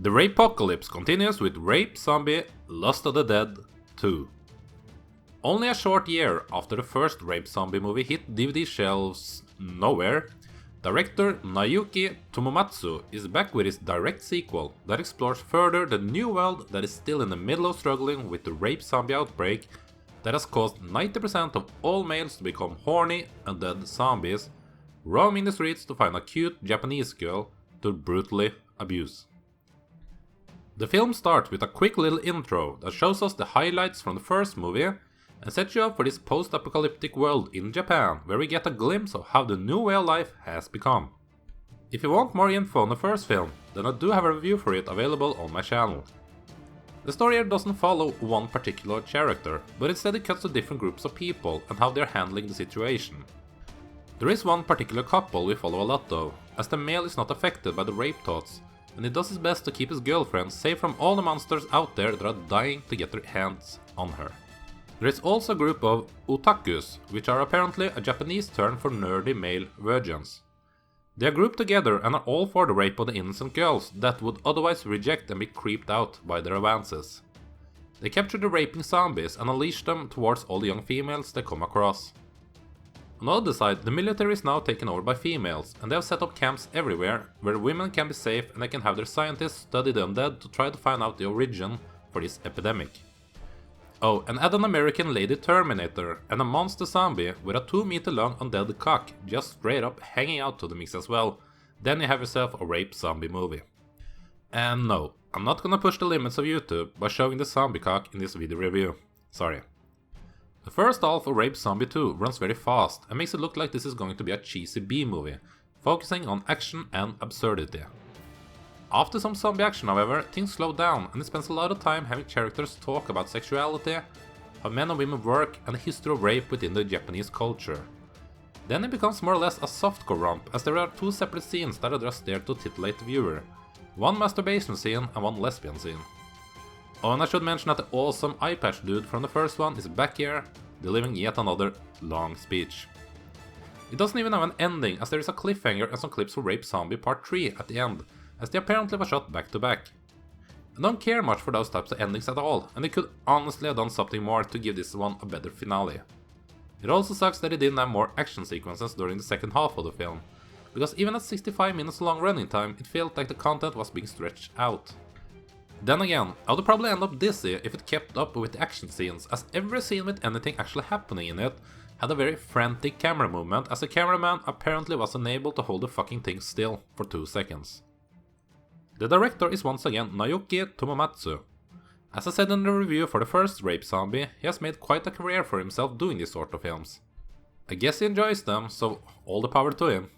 The Rapepocalypse continues with Reipu Zonbi Lost of the Dead 2. Only a short year after the first Reipu Zonbi movie hit DVD shelves nowhere, director Naoyuki Tomomatsu is back with his direct sequel that explores further the new world that is still in the middle of struggling with the Reipu Zonbi outbreak that has caused 90% of all males to become horny and dead zombies, roaming the streets to find a cute Japanese girl to brutally abuse. The film starts with a quick little intro that shows us the highlights from the first movie and sets you up for this post-apocalyptic world in Japan, where we get a glimpse of how the new way of life has become. If you want more info on the first film, then I do have a review for it available on my channel. The story here doesn't follow one particular character, but instead it cuts to different groups of people and how they're handling the situation. There is one particular couple we follow a lot of, as the male is not affected by the rape thoughts, and he does his best to keep his girlfriend safe from all the monsters out there that are dying to get their hands on her. There is also a group of otakus, which are apparently a Japanese term for nerdy male virgins. They are grouped together and are all for the rape of the innocent girls that would otherwise reject and be creeped out by their advances. They capture the raping zombies and unleash them towards all the young females they come across. On the other side, the military is now taken over by females, and they have set up camps everywhere where women can be safe and they can have their scientists study the undead to try to find out the origin for this epidemic. Oh, and add an American lady Terminator and a monster zombie with a 2-meter long undead cock just straight up hanging out to the mix as well, then you have yourself a Reipu Zonbi movie. And no, I'm not gonna push the limits of YouTube by showing the zombie cock in this video review. Sorry. The first half of Reipu Zonbi 2 runs very fast and makes it look like this is going to be a cheesy B-movie, focusing on action and absurdity. After some zombie action, however, things slow down and it spends a lot of time having characters talk about sexuality, how men and women work, and the history of rape within the Japanese culture. Then it becomes more or less a softcore romp, as there are 2 separate scenes that are just there to titillate the viewer. One masturbation scene and one lesbian scene. Oh, and I should mention that the awesome eye patch dude from the first one is back here, delivering yet another long speech. It doesn't even have an ending, as there is a cliffhanger and some clips for Reipu Zonbi Part 3 at the end, as they apparently were shot back to back. I don't care much for those types of endings at all, and they could honestly have done something more to give this one a better finale. It also sucks that it didn't have more action sequences during the second half of the film, because even at 65 minutes long running time, it felt like the content was being stretched out. Then again, I would probably end up dizzy if it kept up with the action scenes, as every scene with anything actually happening in it had a very frantic camera movement, as the cameraman apparently was unable to hold the fucking thing still for 2 seconds. The director is once again Naoyuki Tomomatsu. As I said in the review for the first Reipu Zonbi, he has made quite a career for himself doing these sort of films. I guess he enjoys them, so all the power to him.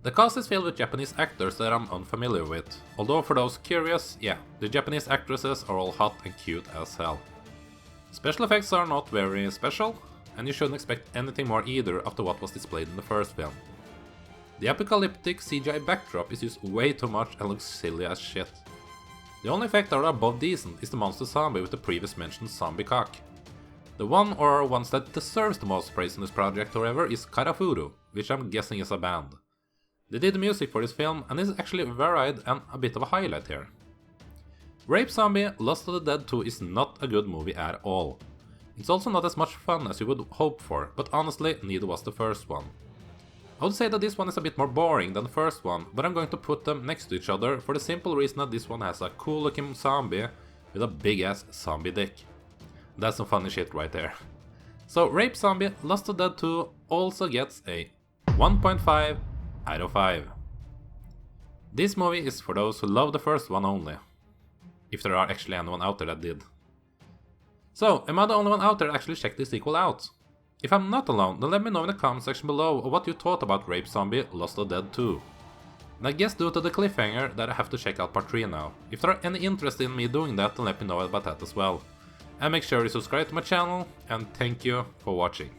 The cast is filled with Japanese actors that I'm unfamiliar with, although for those curious, yeah, the Japanese actresses are all hot and cute as hell. Special effects are not very special, and you shouldn't expect anything more either after what was displayed in the first film. The apocalyptic CGI backdrop is used way too much and looks silly as shit. The only effect that are above decent is the monster zombie with the previous mentioned zombie cock. The one or ones that deserves the most praise in this project, however, is Karafuru, which I'm guessing is a band. They did the music for this film and is actually varied and a bit of a highlight here. Reipu Zonbi Lost of the Dead 2 is not a good movie at all. It's also not as much fun as you would hope for, but honestly neither was the first one. I would say that this one is a bit more boring than the first one, but I'm going to put them next to each other for the simple reason that this one has a cool looking zombie with a big ass zombie dick. That's some funny shit right there. So Reipu Zonbi Lost of the Dead 2 also gets a 1.5 out of 5. This movie is for those who love the first one only. If there are actually anyone out there that did. So, am I the only one out there that actually checked this sequel out? If I'm not alone, then let me know in the comment section below what you thought about Reipu Zonbi Lost of the Dead 2. And I guess due to the cliffhanger that I have to check out part 3 now. If there are any interest in me doing that, then let me know about that as well. And make sure you subscribe to my channel, and thank you for watching.